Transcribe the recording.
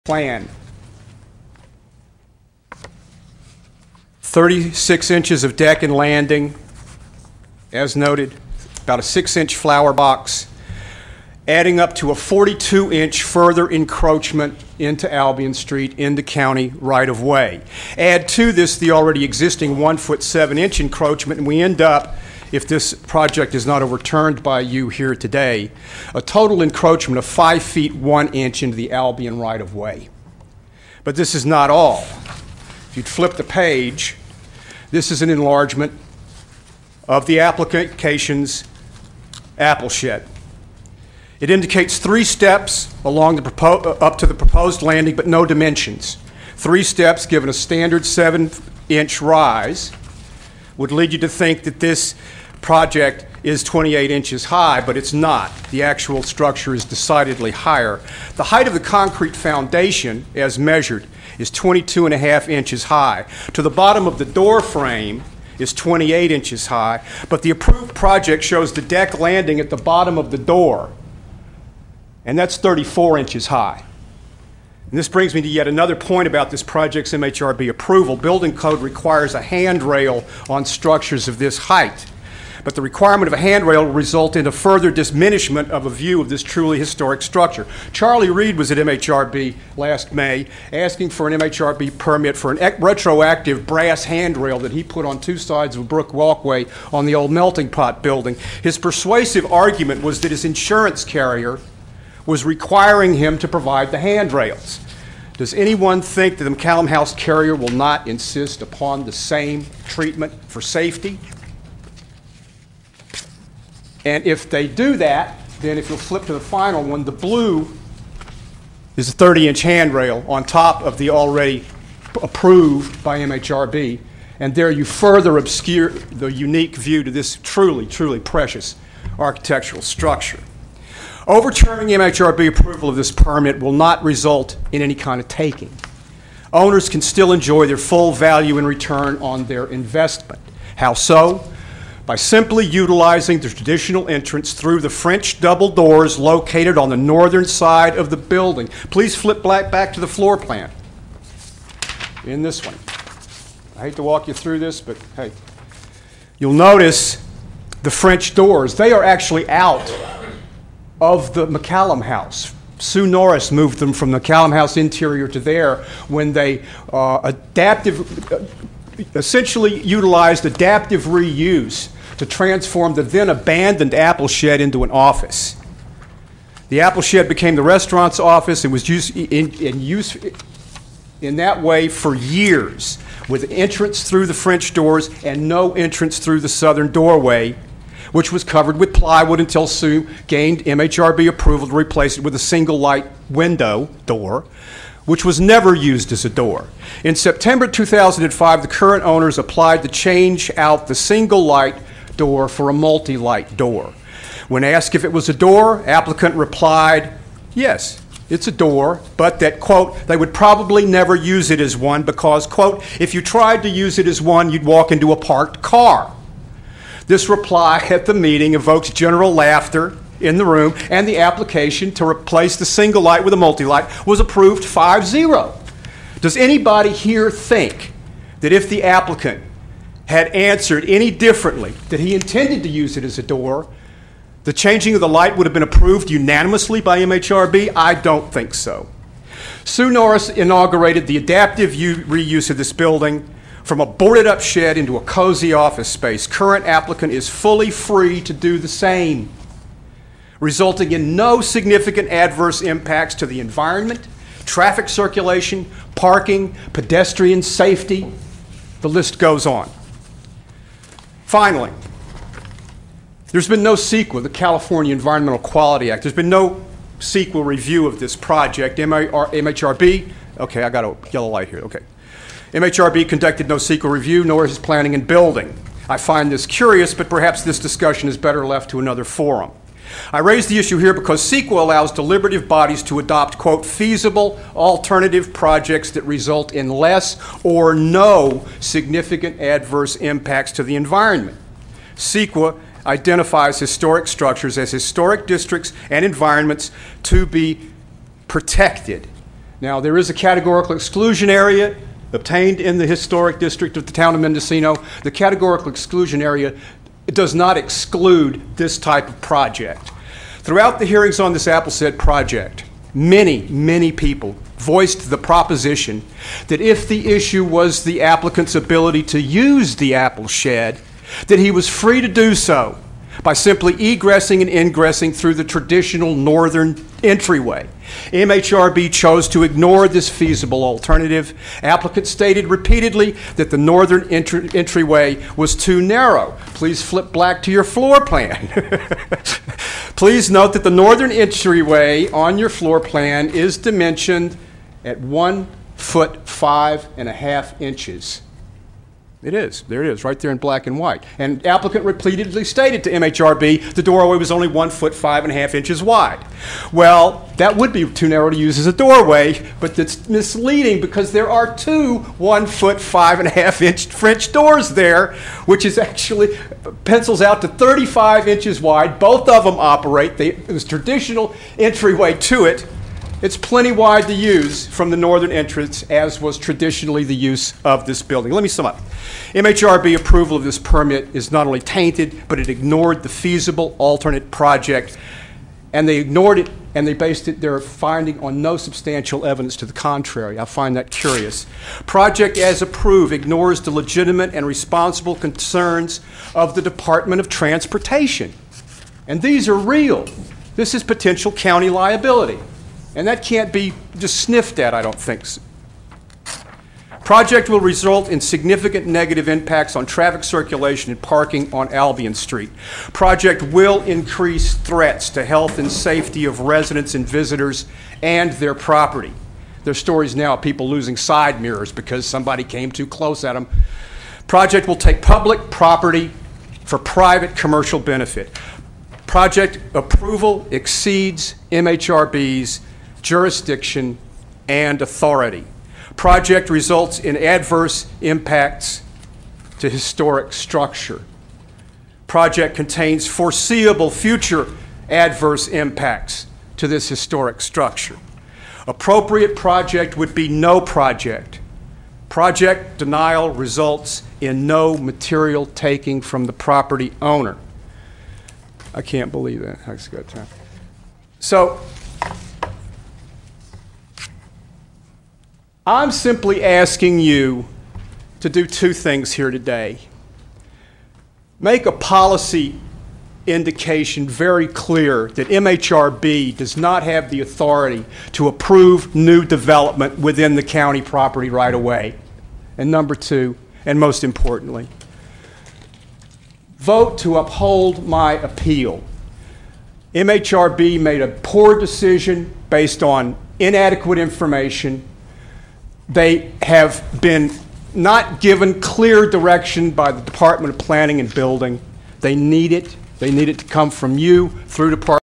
plan. 36 inches of deck and landing, as noted, about a 6-inch flower box, adding up to a 42-inch further encroachment into Albion Street into county right-of-way. Add to this the already existing 1-foot 7-inch encroachment, and we end up, if this project is not overturned by you here today, a total encroachment of 5 feet 1 inch into the Albion right-of-way. But this is not all. If you'd flip the page, this is an enlargement of the application's apple shed. It indicates 3 steps along the up to the proposed landing, but no dimensions. 3 steps, given a standard 7-inch rise, would lead you to think that this project is 28 inches high, but it's not. The actual structure is decidedly higher. The height of the concrete foundation, as measured, is 22.5 inches high. To the bottom of the door frame is 28 inches high, but the approved project shows the deck landing at the bottom of the door, and that's 34 inches high. And this brings me to yet another point about this project's MHRB approval. Building code requires a handrail on structures of this height. But the requirement of a handrail will result in a further diminishment of a view of this truly historic structure. Charlie Reed was at MHRB last May asking for an MHRB permit for an retroactive brass handrail that he put on 2 sides of a brick walkway on the old melting pot building. His persuasive argument was that his insurance carrier was requiring him to provide the handrails. Does anyone think that the McCallum House carrier will not insist upon the same treatment for safety? And if they do that, then if you'll flip to the final one, the blue is a 30-inch handrail on top of the already approved by MHRB. And there you further obscure the unique view to this truly, truly precious architectural structure. Overturning MHRB approval of this permit will not result in any kind of taking. Owners can still enjoy their full value in return on their investment. How so? By simply utilizing the traditional entrance through the French double doors located on the northern side of the building. Please flip back to the floor plan in this one. I hate to walk you through this, but hey. You'll notice the French doors. They are actually out of the McCallum House. Sue Norris moved them from the McCallum House interior to there when they essentially utilized adaptive reuse to transform the then abandoned apple shed into an office. The apple shed became the restaurant's office and was used in that way for years, with entrance through the French doors and no entrance through the southern doorway, which was covered with plywood until Sue gained MHRB approval to replace it with a single light window door, which was never used as a door. In September 2005, the current owners applied to change out the single light door for a multi-light door. When asked if it was a door, applicant replied, yes, it's a door, but that, quote, they would probably never use it as one because, quote, if you tried to use it as one, you'd walk into a parked car. This reply at the meeting evokes general laughter in the room, and the application to replace the single light with a multi-light was approved 5-0. Does anybody here think that if the applicant had answered any differently, that he intended to use it as a door, the changing of the light would have been approved unanimously by MHRB? I don't think so. Sue Norris inaugurated the adaptive reuse of this building from a boarded-up shed into a cozy office space. Current applicant is fully free to do the same, resulting in no significant adverse impacts to the environment, traffic circulation, parking, pedestrian safety. The list goes on. Finally, there's been no CEQA, the California Environmental Quality Act. There's been no CEQA review of this project. MHRB, okay, I got a yellow light here, okay. MHRB conducted no CEQA review, nor is planning and building. I find this curious, but perhaps this discussion is better left to another forum. I raise the issue here because CEQA allows deliberative bodies to adopt, quote, feasible alternative projects that result in less or no significant adverse impacts to the environment. CEQA identifies historic structures as historic districts and environments to be protected. Now, there is a categorical exclusion area obtained in the historic district of the town of Mendocino. The categorical exclusion area does not exclude this type of project. Throughout the hearings on this Appleset project, many people voiced the proposition that if the issue was the applicant's ability to use the apple shed, that he was free to do so by simply egressing and ingressing through the traditional northern entryway. MHRB chose to ignore this feasible alternative. Applicants stated repeatedly that the northern entryway was too narrow. Please flip back to your floor plan. Please note that the northern entryway on your floor plan is dimensioned at 1 foot 5.5 inches. It is. There it is, right there in black and white. And applicant repeatedly stated to MHRB the doorway was only 1 foot 5.5 inches wide. Well, that would be too narrow to use as a doorway, but that's misleading because there are two 1 foot 5.5 inch French doors there, which is actually pencils out to 35 inches wide. Both of them operate. There's traditional entryway to it. It's plenty wide to use from the northern entrance, as was traditionally the use of this building. Let me sum up. MHRB approval of this permit is not only tainted, but it ignored the feasible alternate project, and they ignored it, and they based their finding on no substantial evidence to the contrary. I find that curious. Project as approved ignores the legitimate and responsible concerns of the Department of Transportation. And these are real. This is potential county liability. And that can't be just sniffed at, I don't think. Project will result in significant negative impacts on traffic circulation and parking on Albion Street. Project will increase threats to health and safety of residents and visitors and their property. There's stories now of people losing side mirrors because somebody came too close at them. Project will take public property for private commercial benefit. Project approval exceeds MHRB's jurisdiction and authority. Project results in adverse impacts to historic structure. Project contains foreseeable future adverse impacts to this historic structure. Appropriate project would be no project. Project denial results in no material taking from the property owner. I can't believe that. I just got time. So, I'm simply asking you to do two things here today. Make a policy indication very clear that MHRB does not have the authority to approve new development within the county property right away. And number two, and most importantly, vote to uphold my appeal. MHRB made a poor decision based on inadequate information. They have been not given clear direction by the Department of Planning and Building. They need it. They need it to come from you through Department